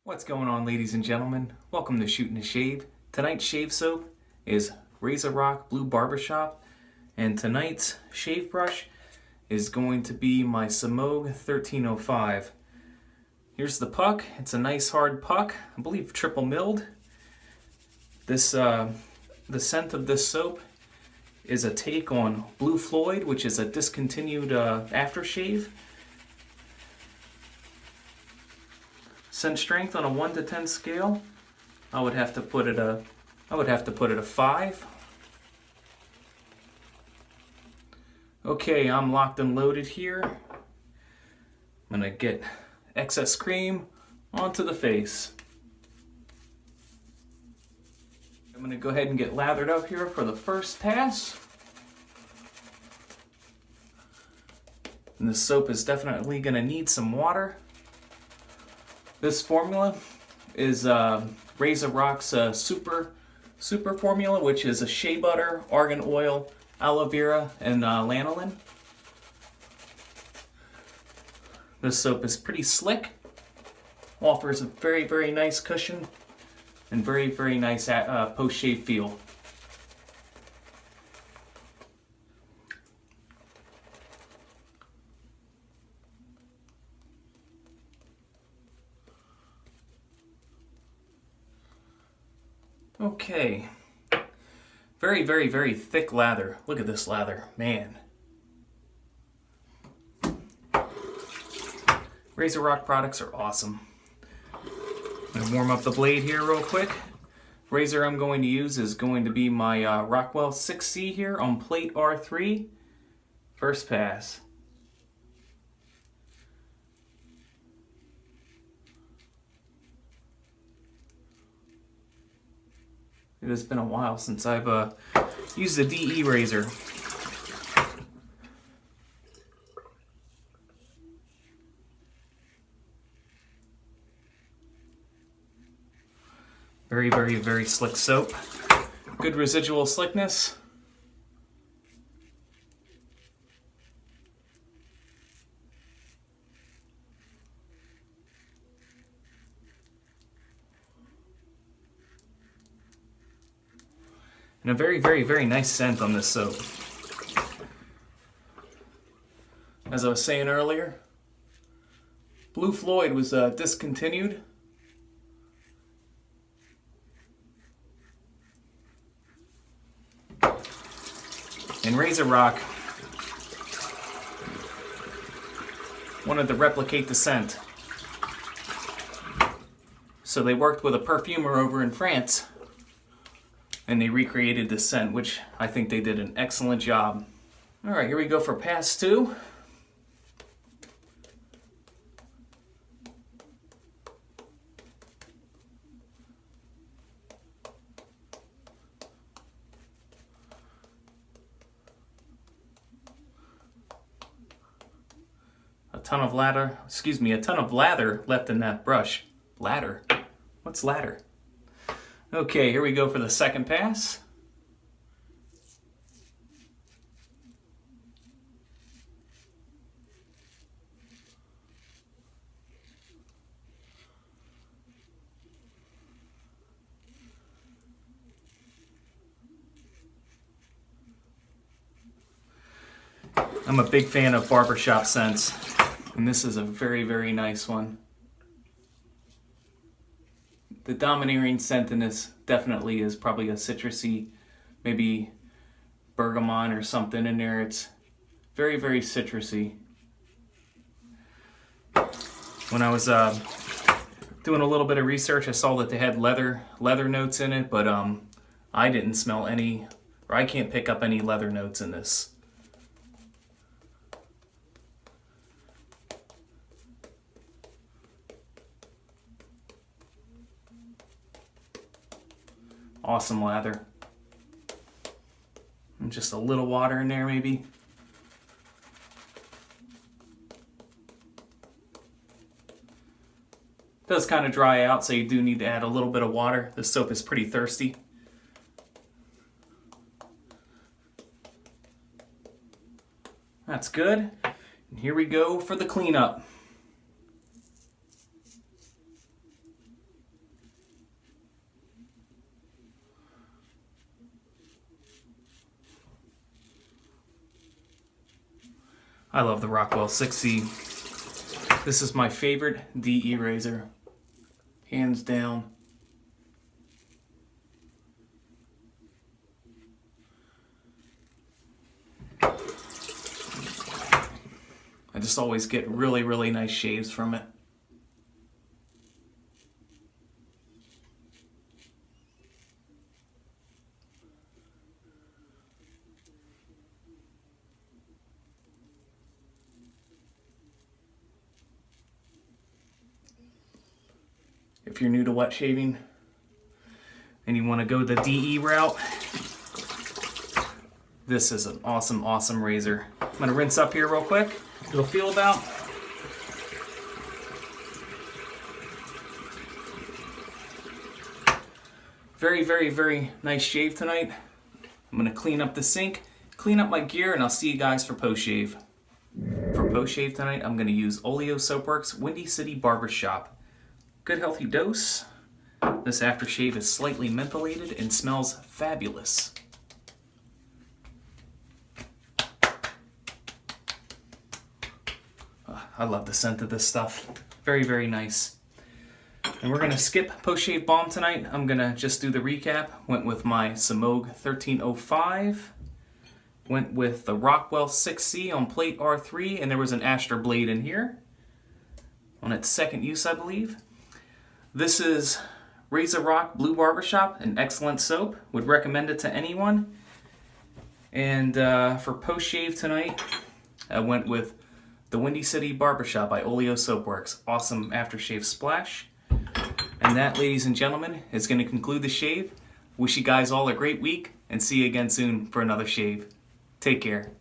What's going on, ladies and gentlemen? Welcome to Shooting the Shave. Tonight's shave soap is RazorRock Blue Barbershop, and tonight's shave brush is going to be my Semogue 1305. Here's the puck. It's a nice hard puck, I believe triple milled. This the scent of this soap is a take on Blue Floid, which is a discontinued aftershave. Scent strength on a 1 to 10 scale, I would have to put it a 5. Okay, I'm locked and loaded here. I'm gonna get excess cream onto the face. I'm gonna go ahead and get lathered up here for the first pass. And this soap is definitely gonna need some water. This formula is RazorRock's super formula, which is a shea butter, argan oil, aloe vera, and lanolin. This soap is pretty slick, offers a very nice cushion, and very nice post-shave feel. Okay, very thick lather. Look at this lather, man. RazorRock products are awesome. I'm gonna warm up the blade here real quick. Razor I'm going to use is going to be my Rockwell 6C here on plate R3. First pass. It has been a while since I've used a DE razor. Very slick soap. Good residual slickness. And a very nice scent on this soap. As I was saying earlier, Blue Floid was discontinued. And RazorRock wanted to replicate the scent. So they worked with a perfumer over in France, and they recreated this scent, which I think they did an excellent job. All right, here we go for pass 2. A ton of lather left in that brush. Lather? What's lather? Okay, here we go for the second pass. I'm a big fan of barbershop scents, and this is a very nice one. The domineering scent in this definitely is probably a citrusy, maybe bergamot or something in there. It's very citrusy. When I was doing a little bit of research, I saw that they had leather notes in it, but I didn't smell any, or I can't pick up any leather notes in this. Awesome lather. And just a little water in there maybe. It does kind of dry out, so you do need to add a little bit of water. This soap is pretty thirsty. That's good. And here we go for the cleanup. I love the Rockwell 6C. This is my favorite DE razor, hands down. I just always get really, really nice shaves from it. If you're new to wet shaving and you want to go the DE route, this is an awesome, awesome razor. I'm going to rinse up here real quick. It'll feel about. Very, very, very nice shave tonight. I'm going to clean up the sink, clean up my gear, and I'll see you guys for post-shave. For post-shave tonight, I'm going to use Oleo Soapworks Windy City Barbershop. Good healthy dose. This aftershave is slightly mentholated and smells fabulous. I love the scent of this stuff. Very, very nice. And we're gonna skip post-shave balm tonight. I'm gonna just do the recap. Went with my Semogue 1305. Went with the Rockwell 6C on plate R3, and there was an Astra blade in here on its second use, I believe. This is RazorRock Blue Barbershop, an excellent soap. Would recommend it to anyone. And for post-shave tonight, I went with the Windy City Barbershop by Oleo Soapworks. Awesome Aftershave Splash. And that, ladies and gentlemen, is going to conclude the shave. Wish you guys all a great week, and see you again soon for another shave. Take care.